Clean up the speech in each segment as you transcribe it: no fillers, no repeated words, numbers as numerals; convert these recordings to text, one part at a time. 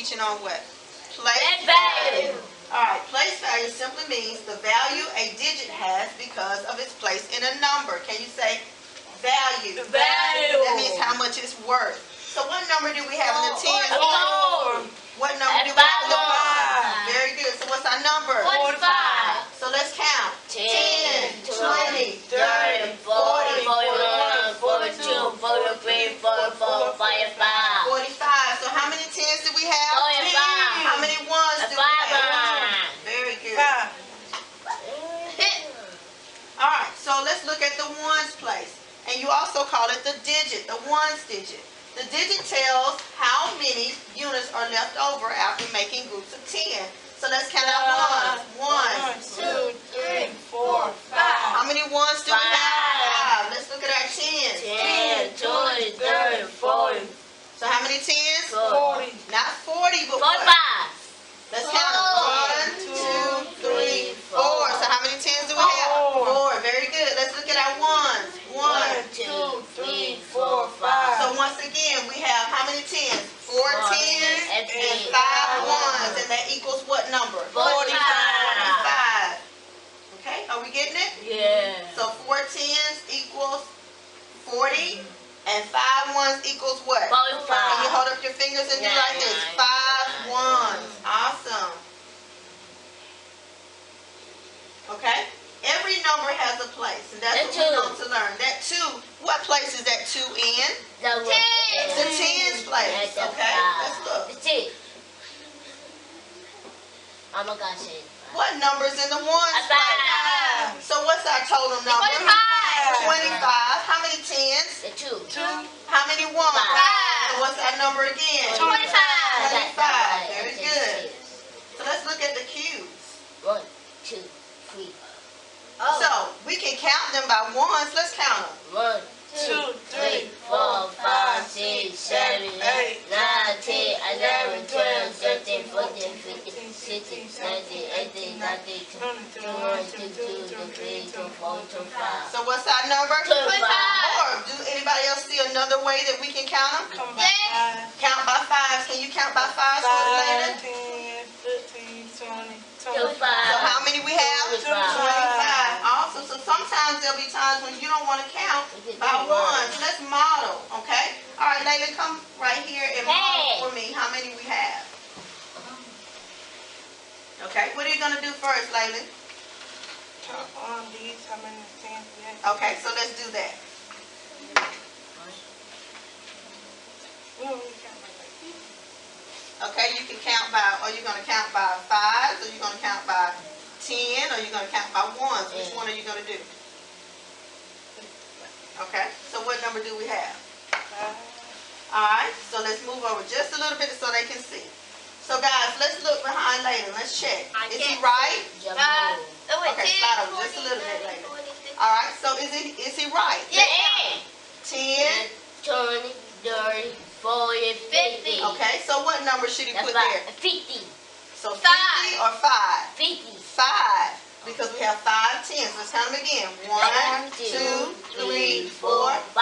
teaching on what? Place value. Alright, place value simply means the value a digit has because of its place in a number. Can you say value? Value. That means how much it's worth. So what number do we have in the 10? 4. What number do we have in the 1? Very good. So what's our number? 45. So let's count. 10, 20, 30, 40, 41, 42, 43, 44, 45. 45. So how many 10s do we have? 45. How many 1s do we have? Very good. Alright, so let's look at the 1s place. And you also call it the digit, the 1s digit. The digit tells how many units are left over after making groups of 10. So let's count our 1s. 1, 2, 3, 4, 5. How many 1s do we have? 5. Let's look at our 10s. 10, 20, 30, 40. So how many 10s? 40. Not 40, but 45. what? Let's count them. 1, 2, 3, 4. So how many 10s do we have? 4. Very good. Let's look at our 1s. 1, 2, 3, 4, 5. So once again, we have how many 10s? 4 10s and 5 1s. And that equals what number? 45. Okay, are we getting it? Yeah. So 4 10s equals 40 and 5 1s equals what? 45. Can you hold up your fingers and do like this? 5 1s. Awesome. Okay? Every number has a place, and that's what we want to learn. That 2, what place is that 2 in? The 10. The 10's place. Okay? Let's look. The 10. Oh my gosh. What number's in the 1's place? So what's our total number? 25. 25. How many 10s? The 2. How many 1s? 5. So what's our number again? 25. 25. Very good. So let's look at the cubes. 1, 2, 3. So we can count them by 1s. Let's count them. 1, 2, 3, 4, 5, 6, 7, 8, 9, 10, 11, 12, 13, 14, 15, 16, 17, 18, 19, 20, 21, 22, 23, 24, 25. So what's our number? 25. Or do anybody else see another way that we can count them? Yes. Count by 5s. Can you count by 5s for us later? 10, 15, 20, 25. So how many we have? 25. 25. Awesome. So sometimes there'll be times when you don't want to count by 1s. Let's model, okay? All right, Layla, come right here and model for me how many we have. Okay, what are you going to do first, Layla? Count on these, how many 10s we have. Okay, so let's do that. Okay, you can count by, or you're going to count by 5s, or you're going to count by 10, or you're going to count by 1s. Which one are you going to do? Okay, so what number do we have? 5. Alright, so let's move over just a little bit so they can see. So guys, let's look behind Layla. Let's check. Is he right? Okay, slide over just a little bit later. Alright, so is he right? Yeah. 10. 20, 30, 40, 50. Okay, so what number should he put there? 50. So 50 or 5? 50. 5. Because we have 5 10s. Let's count them again. 1, 2, 3, 4, 5.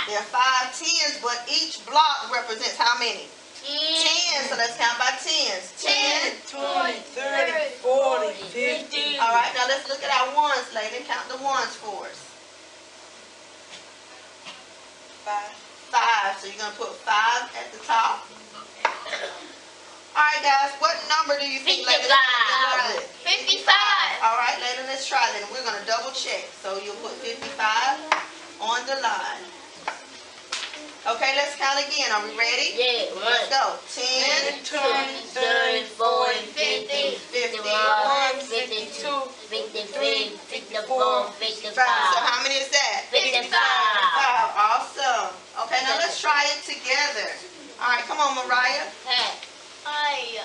There are 5 10s, but each block represents how many? 10. So let's count by 10s. 10, 20, 30, 40, 50. Alright, now let's look at our 1s, Layla. Count the 1s for us. 5. So you're going to put 5 at the top. Alright guys, what number do you think Layla's going to do? 55. Alright, Layla, let's try that. We're going to double check. So you'll put 55 on the line. Okay, let's count again. Are we ready? Yeah. Let's go. 10, 20, 30, 40, 50, 51, 52, 53, 54, 55. So how many is that? 55. Awesome. Okay, now let's try it together. Alright, come on, Mariah. Hey. Hey.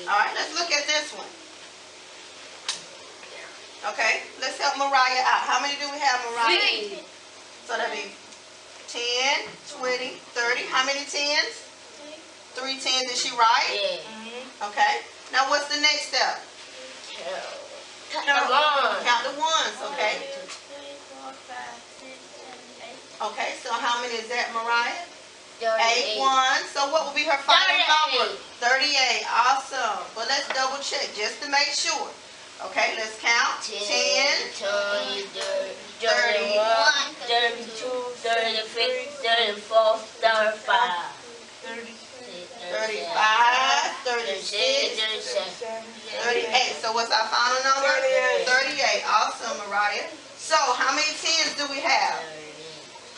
Alright, let's look at this one. Okay, let's help Mariah out. How many do we have, Mariah? 3. So that'd be 10, 20, 30. How many 10s? 3 10s. Is she right? Yeah. Okay. Now what's the next step? Count the 1. Count the 1s, okay? 2, 3, 4, 5, 6, 7, 8, Okay, so how many is that, Mariah? 38. 8 ones. So what will be her final 38. number? 38. Awesome. But let's double check just to make sure. Okay, let's count. 10, 20, 31, 32, 33, 34, 35. 35, 36, 38. So what's our final number? 38. Awesome, Mariah. So how many tens do we have?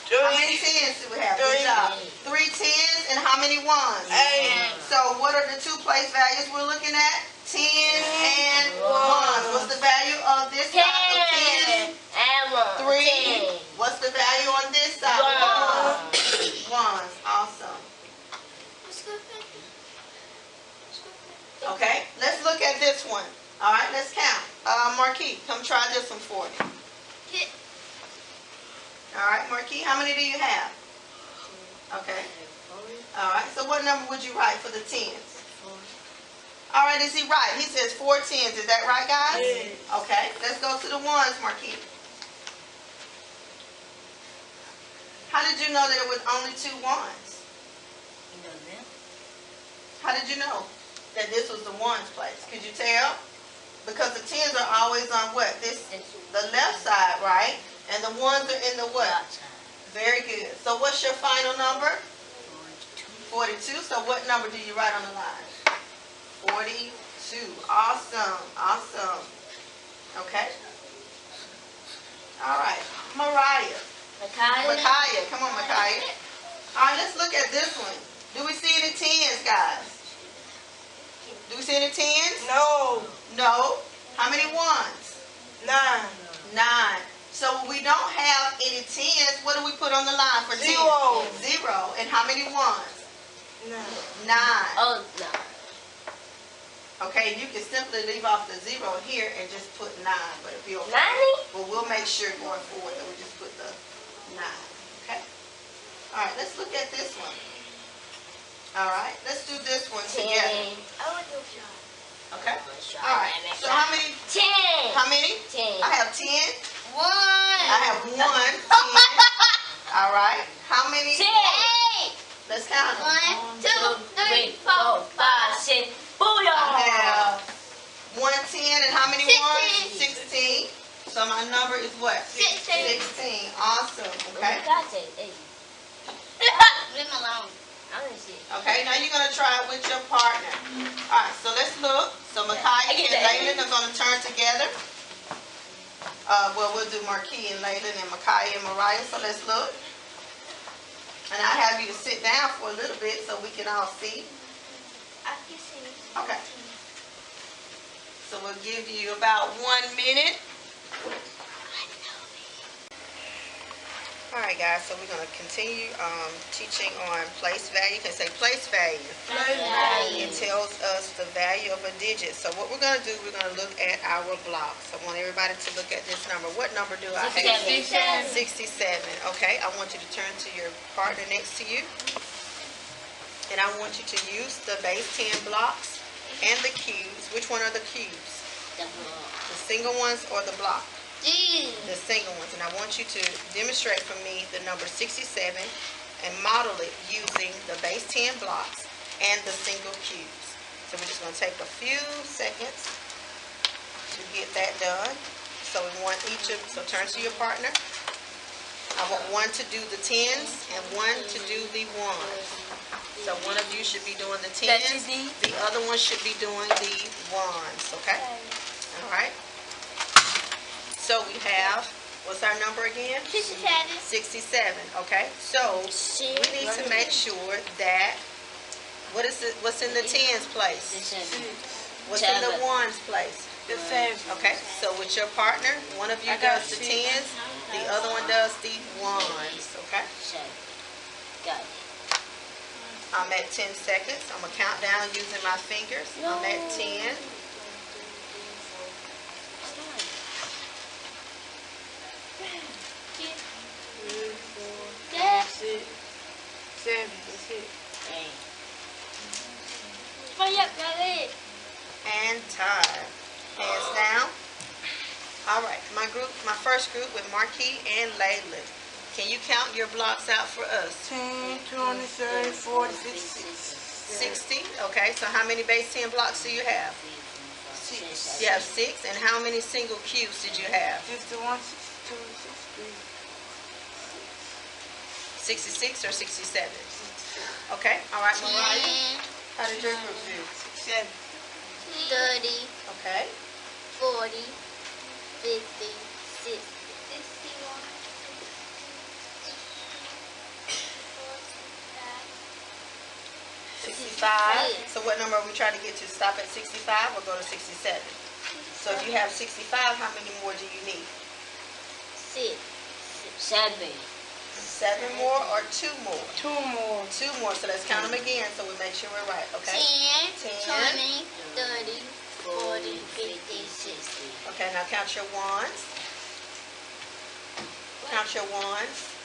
How many tens do we have? Good job. 3 tens and how many ones? 8. So what are the two place values we're looking at? Tens and ones. What's the value of this side of tens? 3. What's the value on this side? Ones. Awesome. Okay, let's look at this one. All right, let's count. Marquis, come try this one for me. All right, Marquis, how many do you have? Okay. All right, so what number would you write for the tens? All right, is he right? He says 4 tens. Is that right, guys? Yes. Okay, let's go to the ones, Marquis. How did you know that it was only 2 ones? How did you know that this was the ones place? Could you tell? Because the tens are always on what? The left side, right? And the ones are in the what? Very good. So what's your final number? 42. So what number do you write on the line? 42. Awesome. Awesome. Okay. All right. Mariah. Micaiah. Come on, Micaiah. All right, let's look at this one. Do we see any tens, guys? Do we see any tens? No. No. How many ones? 9. 9. So when we don't have any tens, what do we put on the line for 10? 0. 0. And how many ones? 9. 9. Oh, no. Okay, you can simply leave off the 0 here and just put 9, but it'll be okay. 90? But we'll make sure going forward that we just put the 9. Okay? All right, let's look at this one. All right, let's do this one together. Okay? All right, so how many? 10. How many? 10. I have 10. 1. I have 1, 10. All right, how many? 10. Let's count them. 1, 2, 3, 4, 5, 6. Booyah! I have 1, 10, and how many 16. ones? 16. So my number is what? 16. 16. Awesome. Okay. Leave me alone. I want to see. Okay, now you're going to try it with your partner. All right, so let's look. So Micaiah and Laylan are going to turn together. Well, we'll do Marquis and Laylan and Micaiah and Mariah. So let's look. And I have you to sit down for a little bit so we can all see. Okay. So we'll give you about 1 minute. All right, guys, so we're going to continue teaching on place value. You can say place value. It tells us the value of a digit. So what we're going to do, we're going to look at our blocks. I want everybody to look at this number. What number do I have? 67. 67. Okay, I want you to turn to your partner next to you. And I want you to use the base 10 blocks and the cubes. Which one are the cubes? The single ones or the block? The single ones. And I want you to demonstrate for me the number 67 and model it using the base 10 blocks and the single cubes. So we're just going to take a few seconds to get that done. So we want each of, so turn to your partner. I want one to do the tens and one to do the ones. So one of you should be doing the tens, the other one should be doing the ones, okay? All right. So we have, what's our number again? 67. 67, okay? So we need to make sure that, what's in the tens place? What's in the ones place? Okay, so with your partner, one of you does the tens, the other one does the ones, okay? Got it. I'm at 10 seconds. I'm going to count down using my fingers. I'm at 10. 6, 7, 8. And time. Hands down. All right, my first group with Marquis and Laylan. Can you count your blocks out for us? 10, 20, 30, 40, 50, 60. Okay, so how many base 10 blocks do you have? 6. You have 6. And how many single cubes did you have? 51, 62, 63. 66 or 67? Okay, all right, Mariah. How did your group do? 7. 30, Okay. 40, 50, 60. 65. So what number are we trying to get to? Stop at 65 or go to 67? So if you have 65, how many more do you need? 6, 7, 7 more or 2 more? 2 more. 2 more. So let's count them again so we make sure we're right. Okay. 10, 20, 30, 40, 50, 60. Okay, now count your ones. Count your ones.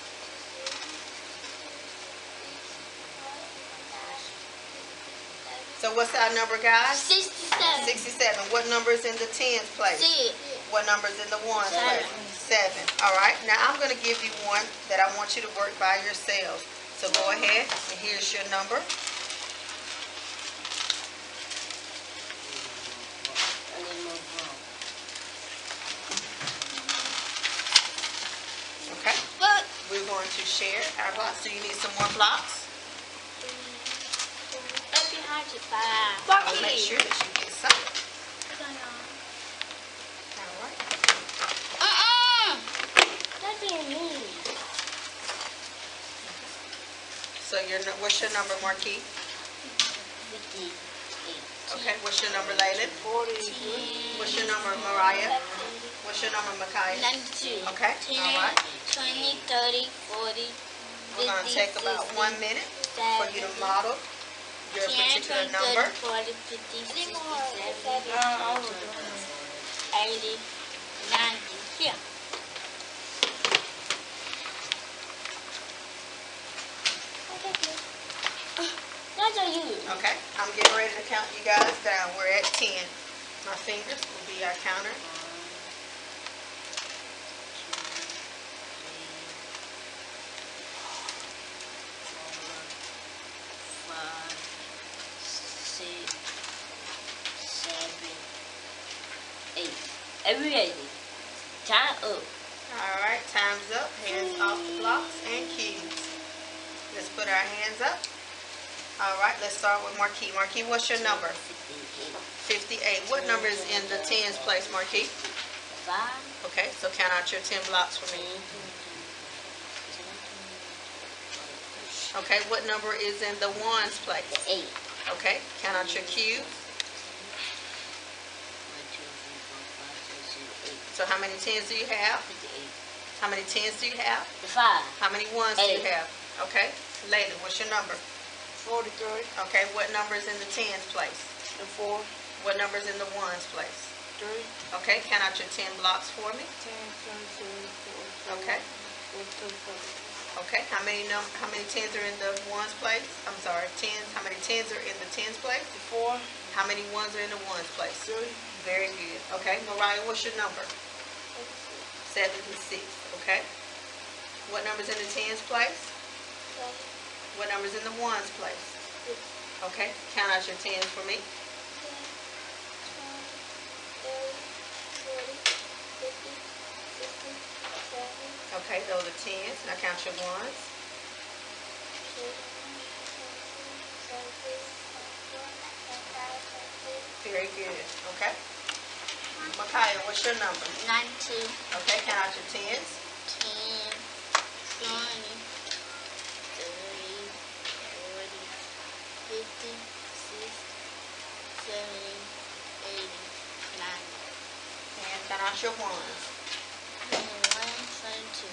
So what's our number, guys? 67. 67. What number is in the tens place? 6. What number is in the ones place? 7. All right. Now I'm going to give you one that I want you to work by yourselves. So go ahead and here's your number. Okay. We're going to share our blocks. Do you need some more blocks? We'll make sure that you get some. All right. That's being mean. So what's your number, Marquis? 58. Okay. What's your number, Laylan? 40. What's your number, Mariah? What's your number, Micaiah? 92. Okay. 10, All right. 20, 30, 40, 50, We're going to take about 1 minute for you to model your 10, particular 20, number. 30, 40, 50, 60, 70, 80, 90. Here. That's on you. Okay. I'm getting ready to count you guys down. We're at 10. My fingers will be our counter. 8. Everybody. Time up. All right. Time's up. Hands off the blocks and cubes. Let's put our hands up. All right. Let's start with Marquis. Marquis, what's your number? 58. What number is in the tens place, Marquis? 5. Okay. So count out your 10 blocks for me. Okay. What number is in the ones place? 8. Okay. Count out your cubes. So how many tens do you have? 58. How many tens do you have? 5. How many ones do you 8. have? Okay. Layla, what's your number? 43. Okay. What number is in the tens place? And 4. What number is in the ones place? 3. Okay. Count out your 10 blocks for me. 10, 20, 30, 40. Okay. 42. Okay. How many tens are in the ones place? I'm sorry. Tens. How many tens are in the tens place? 4. How many ones are in the ones place? 3. Very good. Okay. Mariah, what's your number? 76. Okay. What number's in the tens place? What number's in the ones place? Okay. Count out your tens for me. 10, 20, 30, 40, 50, 60, 70. Okay. Those are tens. Now count your ones. 21, 22, 23, 24, 25, 26. Very good. Okay. Micaiah, what's your number? 92. Okay. Count out your tens. 10, 20, 30, 40, 50, 60, 70, 80, 90. And count out your ones. 21, 22.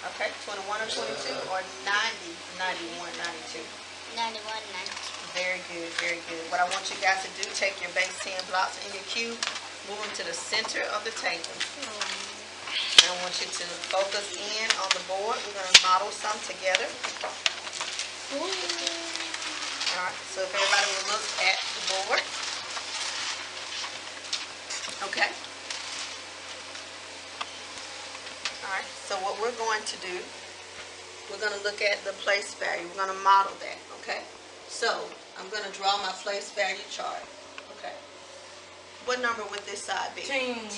Okay. 21 or 22 or 90, 91, 92. 91, 92. Very good, very good. What I want you guys to do, take your base 10 blocks in your cube, move them to the center of the table. And I want you to focus in on the board. We're going to model some together. All right, so if everybody will look at the board. Okay. All right, so what we're going to do we're going to look at the place value. We're going to model that, okay? So, I'm going to draw my place value chart, okay? What number would this side be? Tens.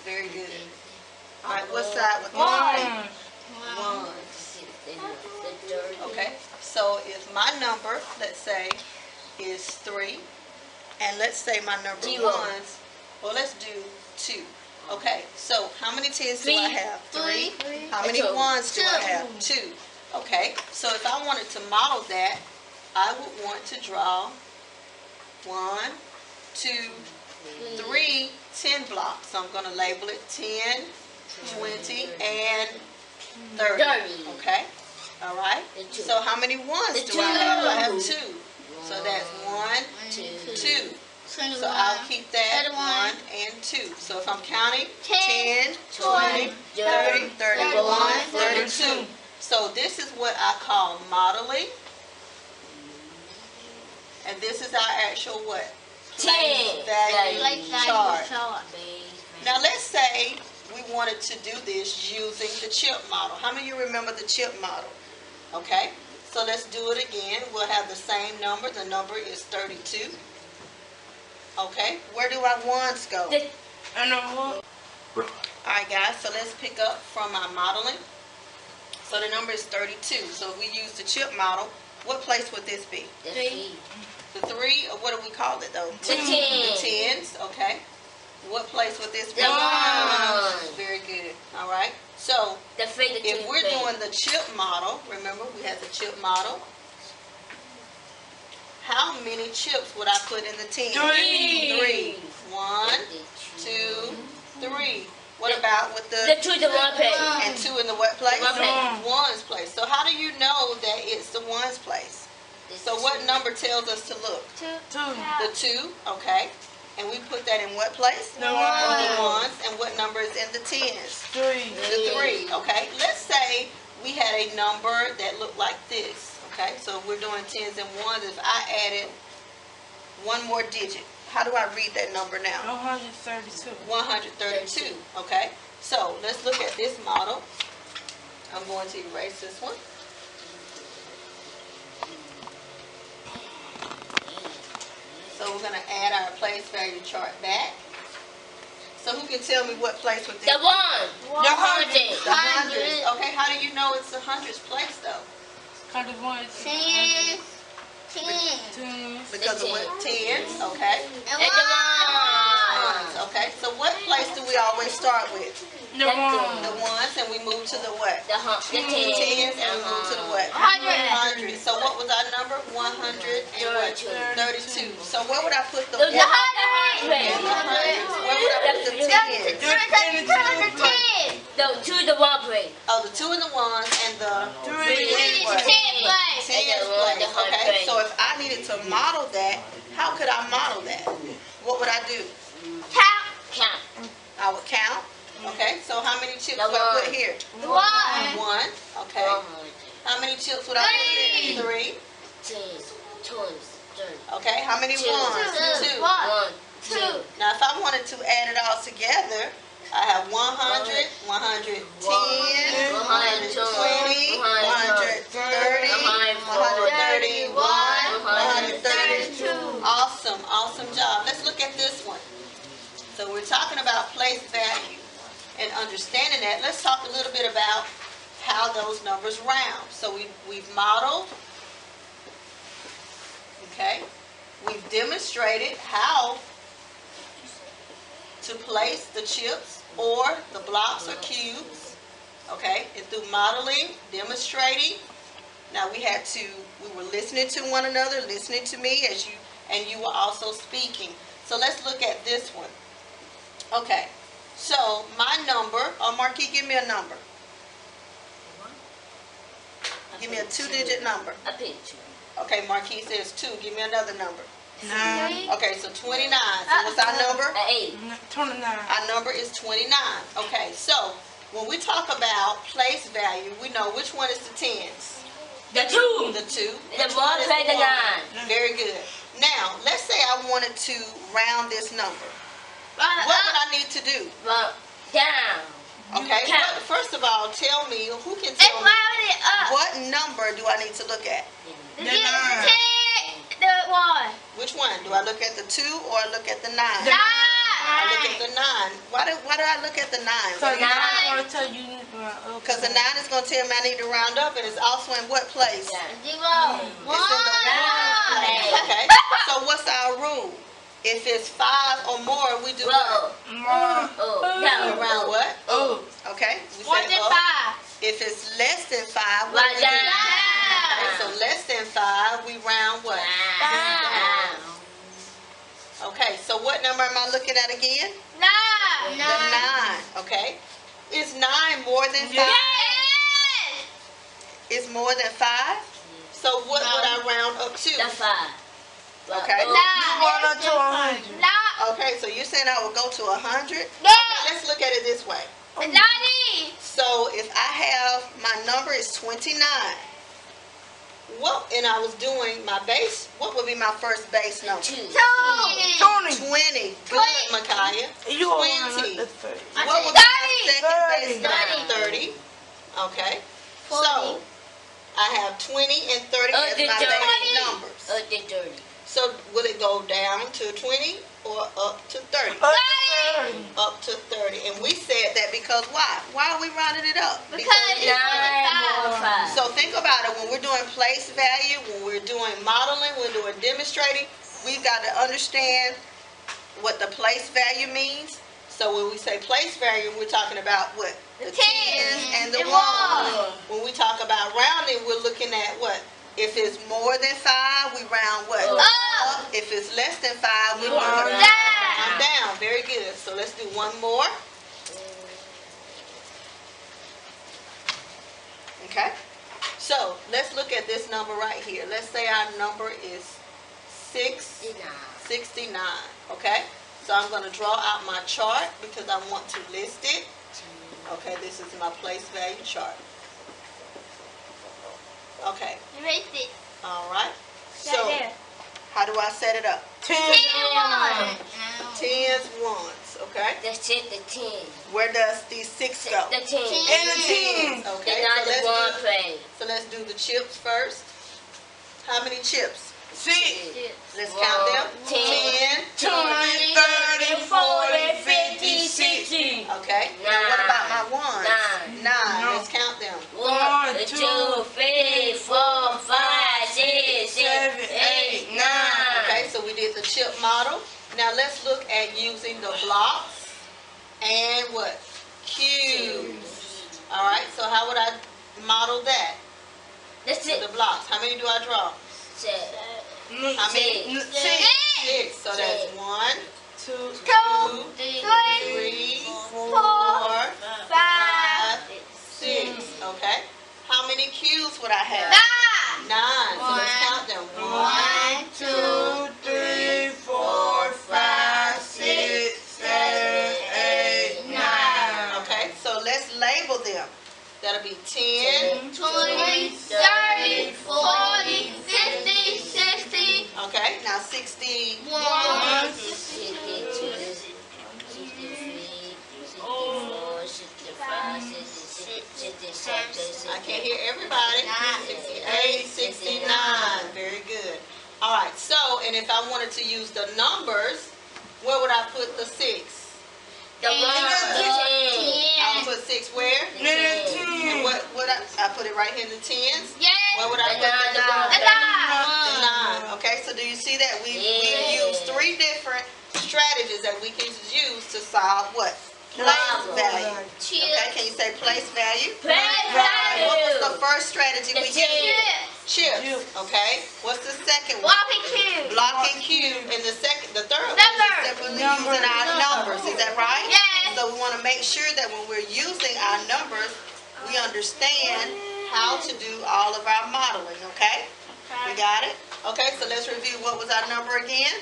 Very good. All right, what side would this be? Ones. Okay, so if my number, let's say, is 3, and let's say my number ones, well, let's do 2. Okay, so how many tens do I have? 3. How many ones do I have? 2. Okay, so if I wanted to model that, I would want to draw 1, 2, 3 10 blocks. So I'm going to label it 10, 20, and 30. Okay, all right. So how many ones do I have? I have 2. So that's 1, 2. So I'll keep that 1 and 2. So if I'm counting 10, 20, 30, 31, 32. So this is what I call modeling. And this is our actual what? Place value chart. Now let's say we wanted to do this using the chip model. How many of you remember the chip model? Okay, so let's do it again. We'll have the same number. The number is 32. Okay, where do our ones go? Alright guys, so let's pick up from our modeling. So the number is 32. So if we use the chip model, what place would this be? The 3, or what do we call it though? The tens, okay. What place would this be? The ones. Very good. Alright, so if we're doing the chip model, remember we had the chip model. How many chips would I put in the tens? 3. 1, 2, 3. What about with the 2 in the one place? And 2 in the what place? One place. Ones place. So how do you know that it's the ones place? So what number tells us to look? 2. The 2, okay. And we put that in what place? The ones. And what number is in the tens? 3. The 3, okay. Let's say we had a number that looked like this. Okay, so if we're doing tens and ones, if I added one more digit, how do I read that number now? 132. 132, okay? So let's look at this model. I'm going to erase this one. So we're going to add our place value chart back. So who can tell me what place with this? The hundreds. The hundreds. Okay, how do you know it's the hundreds place though? Because Because of what? Tens, okay. And the ones. Okay, so what place do we always start with? the one. The ones, and we move to the what? The Tens, and we move to the what? 100. So what was our number? 132. So where would I put the The one? hundreds. In the hundreds. Where would I put the tens? The 2 in the one place. Oh, the 2 and the ones, and the 3 in what? place. Tens place. Okay, so if I needed to model that, how could I model that? What would I do? Count. I would count. Okay, so how many chips The would I put one. here? 1. Okay. How many chips would I put in? 3. 10, 20, Okay, how many Two. ones? 2. 1, 2. Now, if I wanted to add it all together, I have 100, 110, 120, 130, 131, 132. Awesome, awesome job. Let's look at this one. So we're talking about place value and understanding that. Let's talk a little bit about how those numbers round. So we've modeled, okay? We've demonstrated how to place the chips or the blocks or cubes, okay? And through modeling, demonstrating, now we were listening to one another, listening to me and you were also speaking. So let's look at this one. Okay, so my number, Marquis, give me a number. Give me a 2-digit number. I picked 2. Okay, Marquis says 2. Give me another number. 9. Okay, so 29. So what's our number? 8. 29. Our number is 29. Okay, so when we talk about place value, we know which one is the tens. The 2. The 2. The Which 1 is play the 1? 9. Very good. Now, let's say I wanted to round this number. What would I need to do? Down. Okay, count. but first of all, tell me, who can It's tell me rounded up. what number do I need to look at? The The 9. 10, the 1. Which one? Do I look at the 2 or I look at the 9? 9. I look at the 9. Why do I look at the 9? Because Nine. I'm going to tell you need to run up. Because the 9 is going to tell me I need to round up, and it's also in what place? 0. It's in the ones place. Okay. So what's our rule? If it's 5 or more, we do what? We round what? Oh. Okay. We More say than up. 5. If it's less than 5, what Right do we do? down. Okay, so less than 5, we round what? Down. Okay, so what number am I looking at again? 9. The 9. Okay. Is 9 more than 5? Yes. Is more than 5? So what would I round up to? The 5. Okay. Going up to 100. 9. Okay, so you're saying I would go to 100? Yeah. Let's look at it this way. 90. So if I have, my number is 29. What, and I was doing my base, what would be my first base number? 2. 20. 20. Good, Micaiah. You are 20. 1 up to 30. What would be my 30. second base 30. number? 30. Okay. So, I have 20 and 30 as my base numbers. The 30. So, will it go down to 20 or up to 30? Up to 30. Up to 30. And we said that because why? Why are we rounding it up? Because it's 9 more 5. So think about it. When we're doing place value, when we're doing modeling, we're doing demonstrating, we've got to understand what the place value means. So when we say place value, we're talking about what? The tens and the ones. When we talk about rounding, we're looking at what? If it's more than 5, we round what? Up. If it's less than 5, we round Down. down. Very good. So let's do one more. Okay. So let's look at this number right here. Let's say our number is 669. Okay. So I'm going to draw out my chart because I want to list it. Okay. This is my place value chart. Okay. Erase it. All right. So Right there. how do I set it up? 10. 10s, ones. Okay. That's it, the 10. Where does the 6 go? The 10. And the 10. Okay. Not the 1 So play. let's do the chips first. How many chips? 6. Let's count them. 10, 20, 30, 40, 50, 60. Okay. Now what about my ones? 9. 9. Let's count them. 1, 2, 3, 4, 5, 6, 7, 8, 9. Okay, so we did the chip model. Now let's look at using the blocks and what? Cubes. All right, so how would I model that? That's So it. the blocks. How many do I draw? 7. How many? 6. 6. So that's 1, 2. 2, 3, 3, 4, 4, 5, 6. Okay. How many cubes would I have? 9. 9. So let's count them. 1, 2, 3, 4, 5, 6, 7, 8, 9. Okay, so let's label them. That'll be 10. 20, 30, 40, 50, 60. Okay, now 60. 1, 62, 63, 64, 65, 66, 67. I can't hear everybody. 68, 69. Very good. All right, so, and if I wanted to use the numbers, where would I put the 6? The 1, I would put 6 where? And the And 10. what I put it right here in the 10s? Yes. Where would I put the 9? Okay, so do you see that we use 3 different strategies that we can use to solve what? Place value. Okay, can you say place value? What was the first strategy we used? Chips. Okay. What's the second one? Block and cube. And the third one is simply using our numbers. Is that right? Yes. So we want to make sure that when we're using our numbers, we understand how to do all of our modeling. Okay? We got it? Okay, so let's review what was our number again?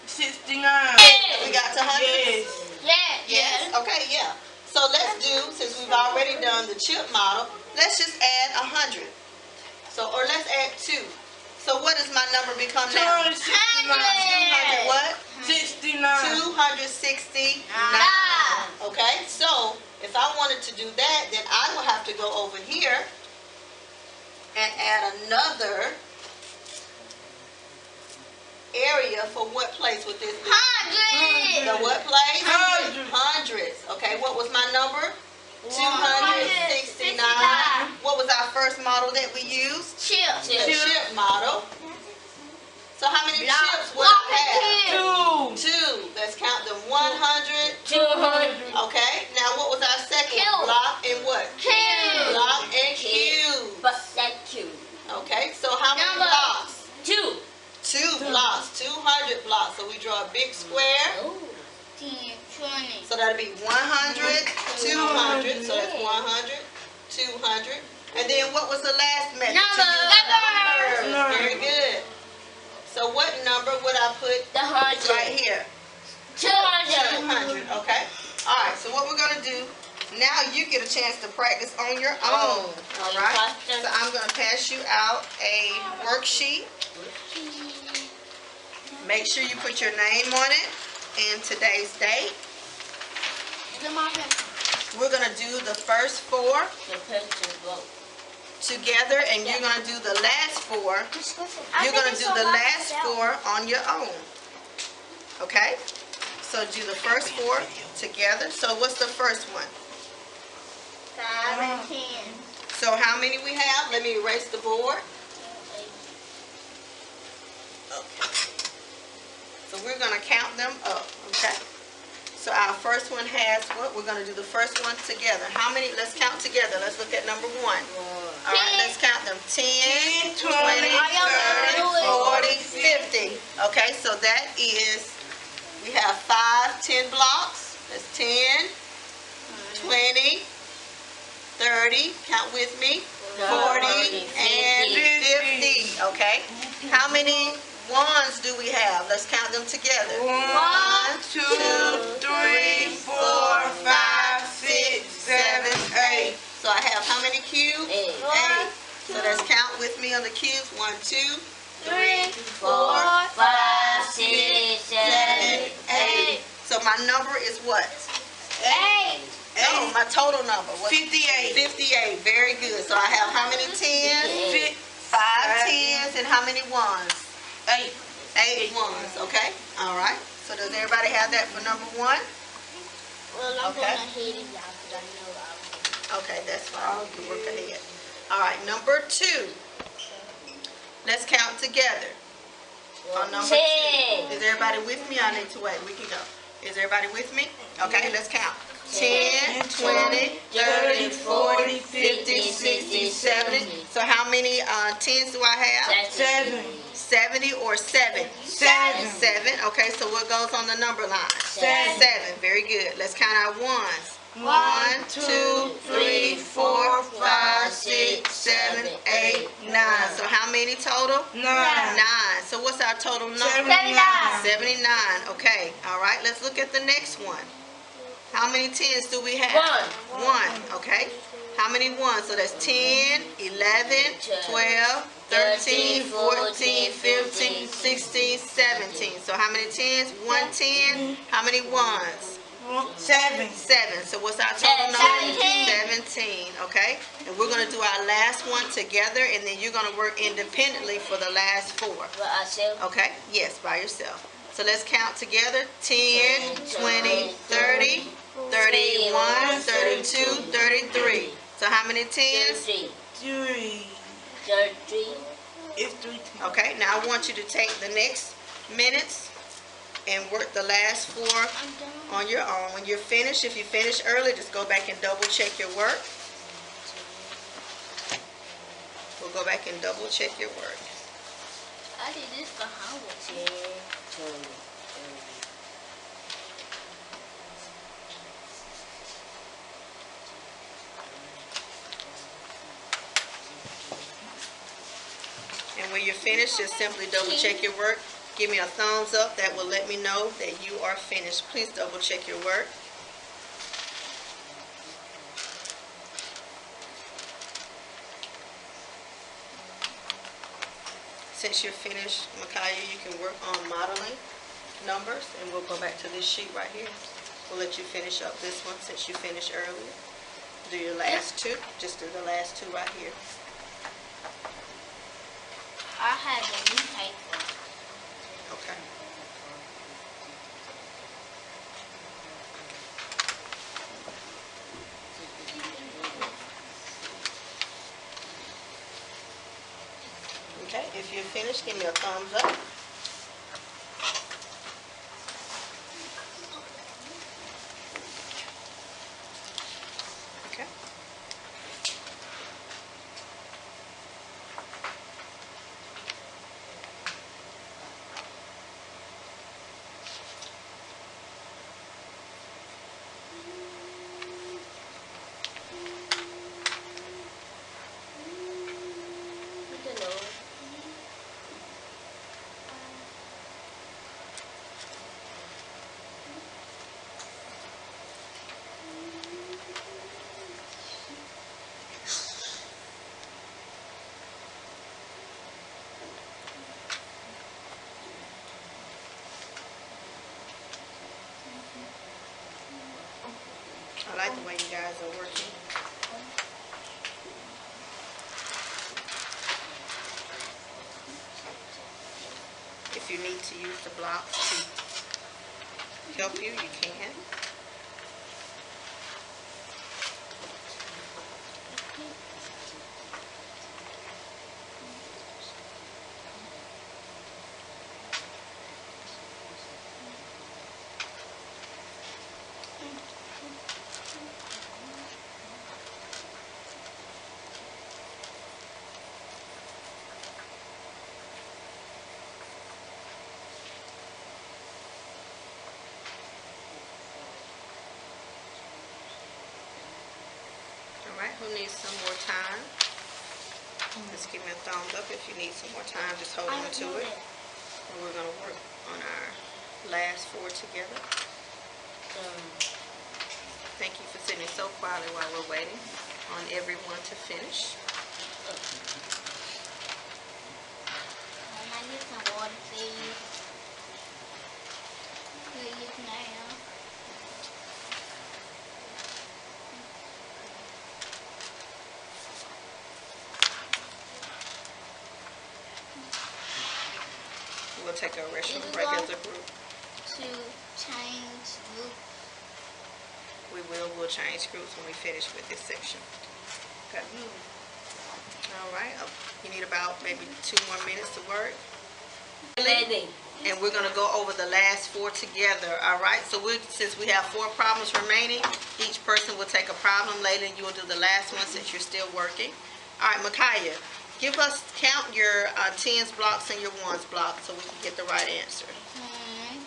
69. We got to 100? Yes? Okay, yeah. So let's do, since we've already done the chip model, let's just add 100. So, or let's add 2. So what does my number become now? 200 what? 69. 269. Okay, so if I wanted to do that, then I will have to go over here and add another area for what place would this be? Hundred. The what place? Hundred. Hundreds. Okay, what was my number? 269. What was our first model that we used? Chip. The chip model. So how many chips would I have? 2. 2. Let's count them. 100. 200. Okay. Now what was our second Cube. block and what? Cube. Block and cube. But that cube. Okay. So how many Number. blocks? 2. 2 blocks. 200 blocks. So we draw a big square. Oh. 10, 20. So that'll be 100, 200. So that's 100, 200. And then what was the last method? Numbers. Numbers. Very good. So what number would I put The 100. right here? 200. 200. Okay. All right. So what we're gonna do now? You get a chance to practice on your own. All right. So I'm gonna pass you out a worksheet. Make sure you put your name on it and today's date. We're gonna do the first 4 The person vote. together, and you're gonna do the last 4. You're gonna do the last 4 on your own. Okay? So do the first 4 together. So what's the first one? 5 and 10. So how many we have? Let me erase the board. Okay. So we're gonna count them up. Okay? So our first one has what? We're gonna do the first one together. How many? Let's count together. Let's look at number 1. All right, let's count them. 10, 20, 30, 40, 50. Okay, so that is, we have 5 10 blocks. That's 10, 20, 30, count with me, 40, and 50. Okay, how many ones do we have? Let's count them together. 1, 2, 3, 4, 5, 6, 7, 8. So I have how many cubes? 8. 8. So let's count with me on the cubes. 1, 2, 3, 4, 5, 6, 7, 8. So my number is what? 8. No, my total number. What? 58. 58. Very good. So I have how many 10s? 5 10s and how many ones? 8. 8 ones. Okay. All right. So does everybody have that for number 1? Well, I'm Okay. going ahead of y'all because I know I'll. Okay, that's fine. You can work ahead. All right. Number 2. Let's count together. On number 2. Is everybody with me? I need to wait. We can go. Is everybody with me? Okay, let's count. 10, 20, 30, 40, 50, 60, 70. So how many 10s do I have? 7. 70 or 7? 7. 7. Okay, so what goes on the number line? 7. 7. Very good. Let's count our ones. 1, 2, 3, 4, 5, 6, 7, 8, 9. So how many total? 9. 9. So what's our total number? 79. 79. Okay. All right. Let's look at the next one. How many 10s do we have? 1. 1. Okay. How many ones? So that's 10, 11, 12, 13, 14, 15, 16, 17. So how many 10s? 1 10. How many ones? 7. 7. So what's our total number? 17. 17. Okay. And we're going to do our last one together, and then you're going to work independently for the last 4. Well, I said. Okay? Yes, by yourself. So let's count together. 10, 20, 30, 31, 32, 33. So how many 10s? 3. 3. 33. It's 3. Okay, now I want you to take the next minutes and work the last 4 on your own. When you're finished, if you finish early, just go back and double check your work. We'll go back and double check your work. I did this for Howard. 10, 20, 30. And when you're finished, just simply double check your work. Give me a thumbs up. That will let me know that you are finished. Please double check your work. Since you're finished, Micaiah, you can work on modeling numbers, and we'll go back to this sheet right here. We'll let you finish up this one since you finished earlier. Do your last two. Just do the last two right here. I have a new paper. Okay. Okay, if you're finished, give me a thumbs up. Okay. I like the way you guys are working. If you need to use the blocks to help you, you can. Alright, who needs some more time? Just give me a thumbs up if you need some more time. Just hold on to it. And we're going to work on our last four together. Thank you for sitting so quietly while we're waiting on everyone to finish. I need some water, please. Please now. We'll take a restroom break as a group. To change group. We'll change groups when we finish with this section. Okay. Alright. You need about maybe 2 more minutes to work. And we're going to go over the last four together. Alright. So since we have 4 problems remaining, each person will take a problem. Layla, you will do the last one since you're still working. Alright, Micaiah, count your tens blocks and your ones blocks so we can get the right answer. 10, 20,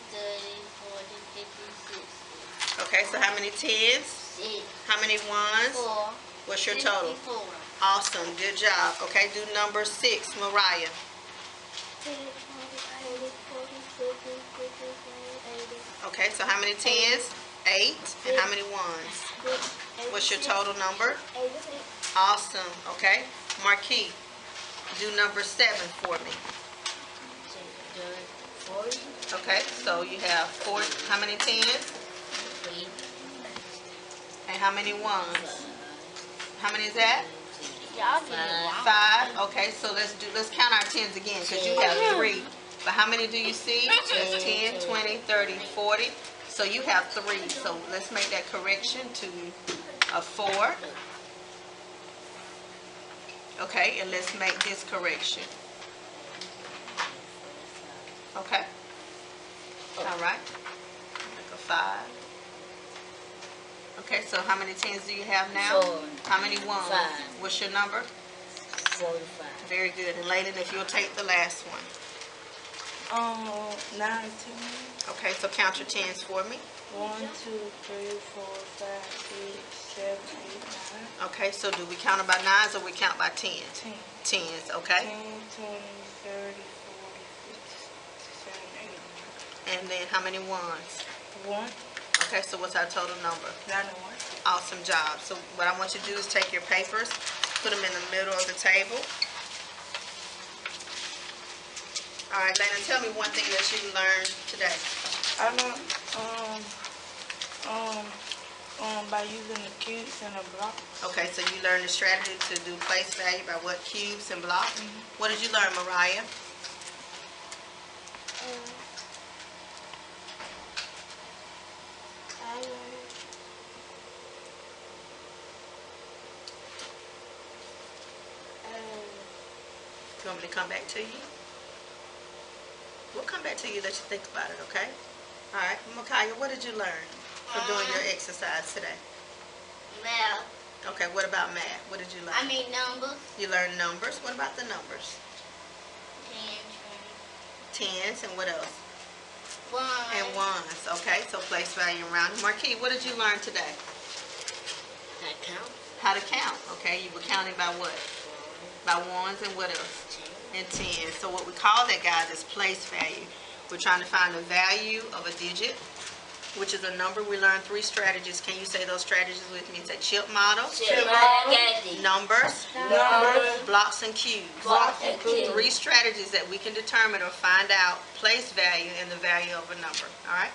30, 40, 50, 60. Okay, so how many tens? 6. How many ones? 4. What's your total? 54. Awesome, good job. Okay, do number 6, Mariah. 10, 20, 30, 40, 50, 60, 70, 80. Okay, so how many tens? 8. And how many ones? 86. What's your total number? 86. Awesome, okay. Marquis, do number 7 for me. 40. Okay, so you have 4, how many tens? 3. And how many ones? How many is that? Y'all get it wrong. 5. Okay, so let's count our tens again because you have 3. But how many do you see? That's 10, 20, 30, 40. So you have 3. So let's make that correction to a 4. Okay, and let's make this correction. Okay. All right. Make a 5. Okay, so how many tens do you have now? 4. How many ones? 5. What's your number? 45. Very good. And Layden, if you'll take the last one. 9, 10. Okay, so count your tens for me. 1, 2, 3, 4, 5, 6, 7, 8, 9. Okay, so do we count it by nines or we count by tens? 10. Tens, okay. 10, 20, 30, 40, 50, 60, 70, 80. And then how many ones? 1, Okay, so what's our total number? 91. Awesome job. So what I want you to do is take your papers, put them in the middle of the table. All right, Layden, tell me one thing that you learned today. I know By using the cubes and the blocks. Okay, so you learned the strategy to do place value by what? Cubes and blocks? What did you learn, Mariah? I learned You want me to come back to you? We'll come back to you, let you think about it, okay? All right, Makaya, what did you learn from doing your exercise today? Math. Okay, what about math? What did you learn? Numbers. You learned numbers. What about the numbers? 10, Tens and what else? 20. 1. And ones. Okay, so place value and rounding. Marquis, what did you learn today? I count. How to count. Okay, you were counting by what? By ones and what else? 10. And tens. So what we call that, guys, is place value. We're trying to find the value of a digit, which is a number. We learned 3 strategies. Can you say those strategies with me? It's a chip model, numbers, blocks and cubes. Blocks and cubes. 3 strategies that we can determine or find out place value and the value of a number. All right?